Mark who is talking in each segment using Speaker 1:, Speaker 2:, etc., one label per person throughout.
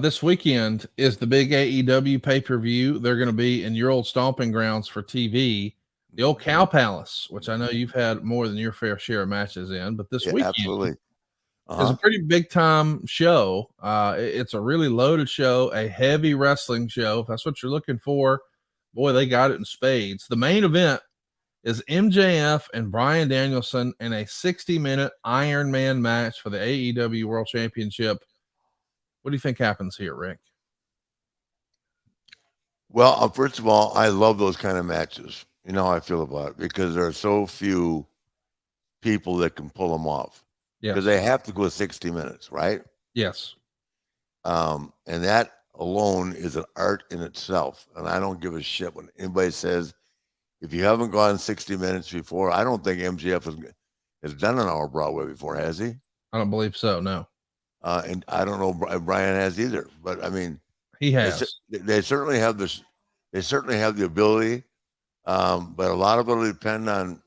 Speaker 1: this weekend is the big AEW pay-per-view. They're going to be in your old stomping grounds for TV, the old Cow Palace, which I know you've had more than your fair share of matches in. But this
Speaker 2: Yeah,
Speaker 1: weekend
Speaker 2: absolutely.
Speaker 1: is a pretty big time show. It's a really loaded show, a heavy wrestling show. If that's what you're looking for, boy, they got it in spades. The main event is MJF and Bryan Danielson in a 60-minute Iron Man match for the AEW World Championship. What do you think happens here, Rick?
Speaker 2: Well, first of all, I love those kind of matches. You know how I feel about it because there are so few people that can pull them off because
Speaker 1: Yes.
Speaker 2: they have to go 60 minutes, right?
Speaker 1: Yes.
Speaker 2: And that alone is an art in itself. And I don't give a shit when anybody says, if you haven't gone 60 minutes before, I don't think MJF has done an hour Broadway before, has he?
Speaker 1: I don't believe so. No,
Speaker 2: And I don't know if Brian has either. But I mean,
Speaker 1: he
Speaker 2: they,
Speaker 1: has.
Speaker 2: they certainly have this. They certainly have the ability, but a lot of it will depend on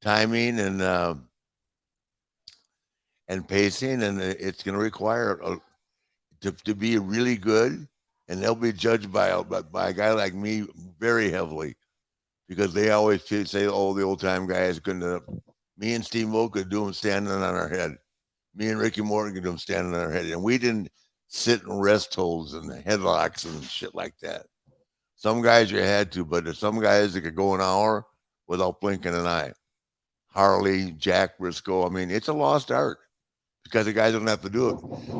Speaker 2: timing and pacing, and it's going to require to be really good, and they'll be judged by a guy like me very heavily because they always say, "Oh, the old time guys couldn't." Me and Steve Mo could do them standing on our head. Me and Ricky Morton could do them standing on our head, and we didn't sit in rest holds and headlocks and shit like that. Some guys you had to, but there's some guys that could go an hour without blinking an eye. Harley, Jack Briscoe. I mean, it's a lost art because the guys don't have to do it.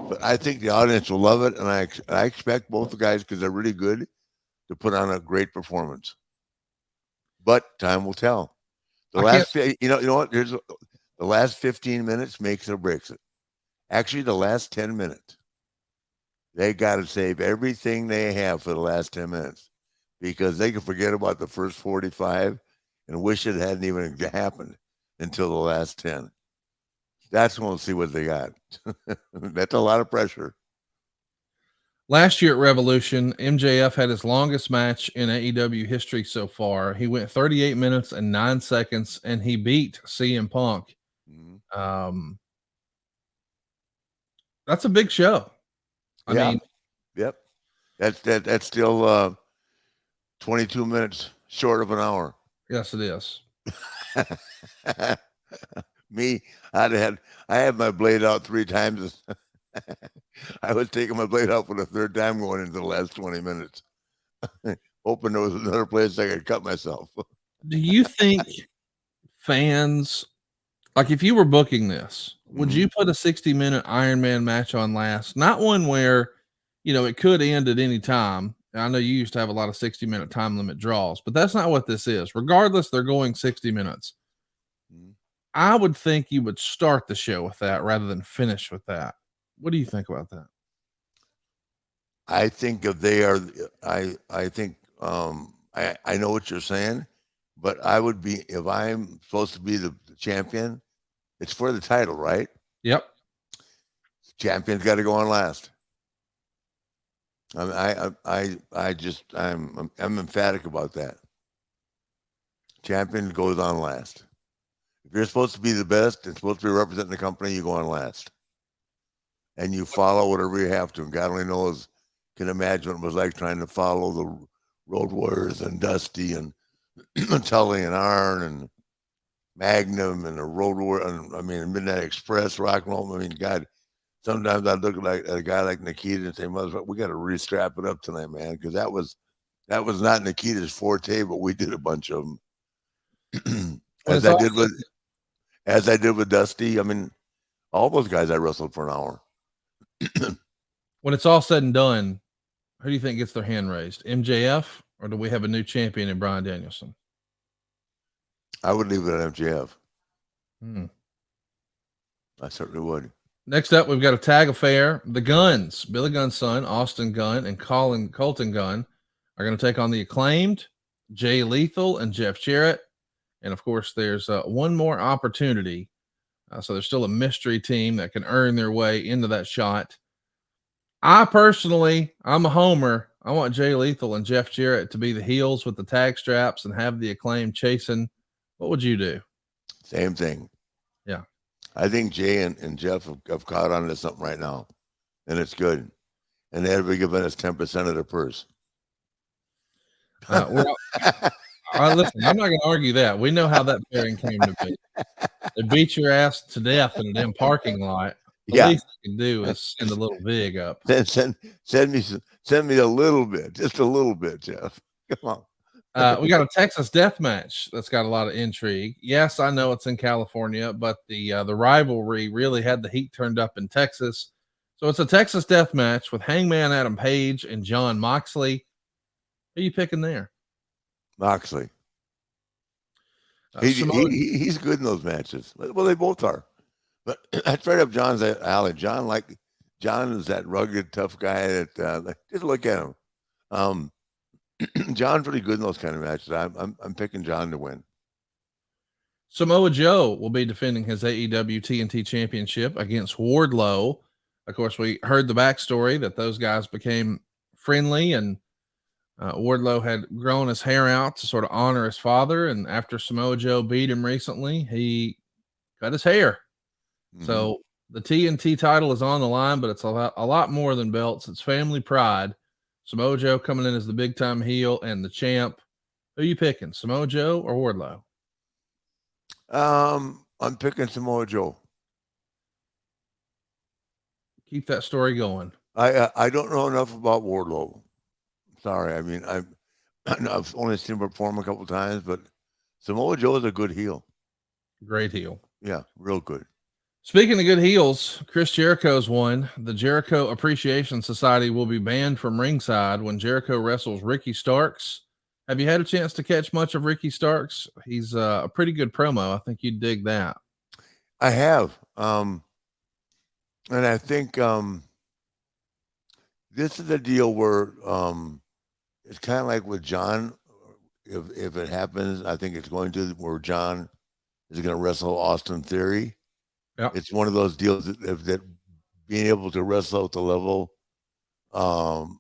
Speaker 2: But I think the audience will love it, and I expect both the guys because they're really good to put on a great performance. But time will tell. You know what? Here's the last 15 minutes makes or breaks it. Actually, the last 10 minutes, they got to save everything they have for the last 10 minutes because they can forget about the first 45 and wish it hadn't even happened until the last 10. That's when we'll see what they got. That's a lot of pressure.
Speaker 1: Last year at Revolution, MJF had his longest match in AEW history so far. He went 38 minutes and 9 seconds, and he beat CM Punk.
Speaker 2: Mm-hmm.
Speaker 1: That's a big show. I
Speaker 2: Yeah.
Speaker 1: mean,
Speaker 2: Yep. That's still 22 minutes short of an hour.
Speaker 1: yes, it is.
Speaker 2: Me, I had my blade out 3 times. I was taking my blade out for the 3rd time going into the last 20 minutes, hoping there was another place I could cut myself.
Speaker 1: Do you think fans, like if you were booking this, would you put a 60-minute Iron Man match on last? Not one where, it could end at any time. I know you used to have a lot of 60-minute time limit draws, but that's not what this is. Regardless, they're going 60 minutes. I would think you would start the show with that rather than finish with that. What do you think about that?
Speaker 2: I think if they are, I think I know what you're saying, but I would be if I'm supposed to be the champion. It's for the title, right?
Speaker 1: Yep.
Speaker 2: Champion's got to go on last. I'm emphatic about that. Champion goes on last. If you're supposed to be the best and supposed to be representing the company, you go on last, and you follow whatever you have to. And God only knows, can imagine what it was like trying to follow the Road Warriors and Dusty and Tully and Arn and Magnum and the Road Warrior. I mean, Midnight Express, Rock and Roll. I mean, God, sometimes I look at a guy like Nikita and say, "Motherfucker, we got to re-strap it up tonight, man," because that was not Nikita's forte, but we did a bunch of them, as I did with Dusty. I mean, all those guys I wrestled for an hour.
Speaker 1: When it's all said and done, who do you think gets their hand raised? MJF, or do we have a new champion in Bryan Danielson?
Speaker 2: I would leave it at MJF.
Speaker 1: Hmm.
Speaker 2: I certainly would.
Speaker 1: Next up, we've got a tag affair. The Guns, Billy Gunn's son, Austin Gunn, and Colton Gunn are going to take on the Acclaimed, Jay Lethal, and Jeff Jarrett. And of course, there's one more opportunity. So there's still a mystery team that can earn their way into that shot. I'm a homer. I want Jay Lethal and Jeff Jarrett to be the heels with the tag straps and have the Acclaim chasing. What would you do?
Speaker 2: Same thing.
Speaker 1: Yeah.
Speaker 2: I think Jay and Jeff have caught on to something right now, and it's good. and they had to be given us 10% of their purse.
Speaker 1: Listen, I'm not going to argue that. We know how that pairing came to be. They beat your ass to death in a damn parking lot. The least they can do is send a little vig up.
Speaker 2: Send me a little bit, just a little bit, Jeff. Come
Speaker 1: on. We got a Texas death match that's got a lot of intrigue. Yes, I know it's in California, but the rivalry really had the heat turned up in Texas. So it's a Texas death match with Hangman Adam Page and Jon Moxley. Who are you picking there?
Speaker 2: Moxley. He's good in those matches. Well, they both are. But that's right up John's alley. John is that rugged, tough guy that just look at him. John's pretty good in those kind of matches. I'm picking John to win.
Speaker 1: Samoa Joe will be defending his AEW TNT Championship against Wardlow. Of course, we heard the backstory that those guys became friendly, and Wardlow had grown his hair out to sort of honor his father. And after Samoa Joe beat him recently, he cut his hair. Mm-hmm. So the TNT title is on the line, but it's a lot more than belts. It's family pride. Samoa Joe coming in as the big time heel and the champ. Who are you picking, Samoa Joe or Wardlow?
Speaker 2: I'm picking Samoa Joe.
Speaker 1: Keep that story going.
Speaker 2: I don't know enough about Wardlow. Sorry, I mean I've only seen him perform a couple times, but Samoa Joe is a good heel.
Speaker 1: Great heel.
Speaker 2: Yeah, real good.
Speaker 1: Speaking of good heels, Chris Jericho's one. The Jericho Appreciation Society will be banned from ringside when Jericho wrestles Ricky Starks. Have you had a chance to catch much of Ricky Starks? He's a pretty good promo. I think you'd dig that.
Speaker 2: I have. And I think this is a deal where it's kind of like with John. If it happens, I think it's going to, where John is going to wrestle Austin Theory.
Speaker 1: Yep.
Speaker 2: It's one of those deals that being able to wrestle at the level of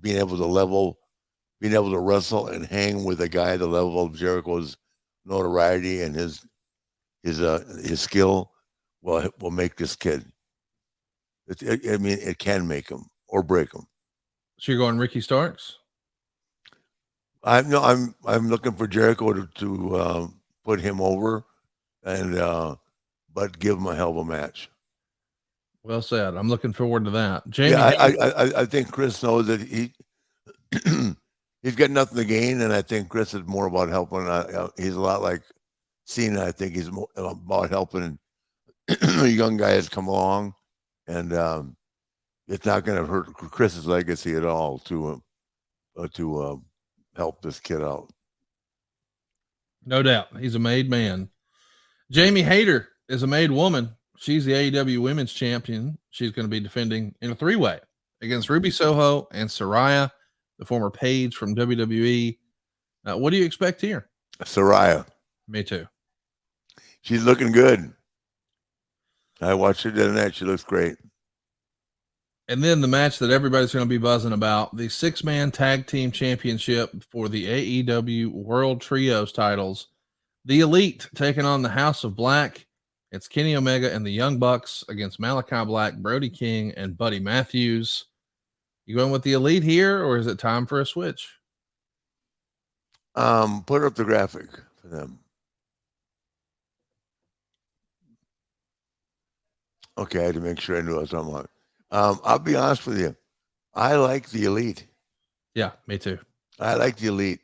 Speaker 2: being able to wrestle and hang with a guy at the level of Jericho's notoriety and his skill will make this kid. It can make him or break him.
Speaker 1: So you're going Ricky Starks?
Speaker 2: I'm looking for Jericho to put him over, and but give him a hell of a match.
Speaker 1: Well said. I'm looking forward to that. Jamie,
Speaker 2: I think Chris knows that he's got nothing to gain, and I think Chris is more about helping. He's a lot like Cena. I think he's more about helping a young guy has come along, and it's not going to hurt Chris's legacy at all to help this kid out.
Speaker 1: No doubt. He's a made man. Jamie Hayter is a made woman. She's the AEW Women's Champion. She's going to be defending in a 3-way against Ruby Soho and Soraya, the former Paige from WWE. What do you expect here?
Speaker 2: Soraya.
Speaker 1: Me too.
Speaker 2: She's looking good. I watched her the other night. She looks great.
Speaker 1: And then the match that everybody's going to be buzzing about, the 6-man tag team championship for the AEW World Trios titles. The Elite taking on the House of Black. It's Kenny Omega and the Young Bucks against Malachi Black, Brody King, and Buddy Matthews. You going with the Elite here, or is it time for a switch?
Speaker 2: Put up the graphic for them. Okay, I had to make sure I knew what I was talking about. I'll be honest with you. I like the Elite.
Speaker 1: Yeah, me too.
Speaker 2: I like the Elite.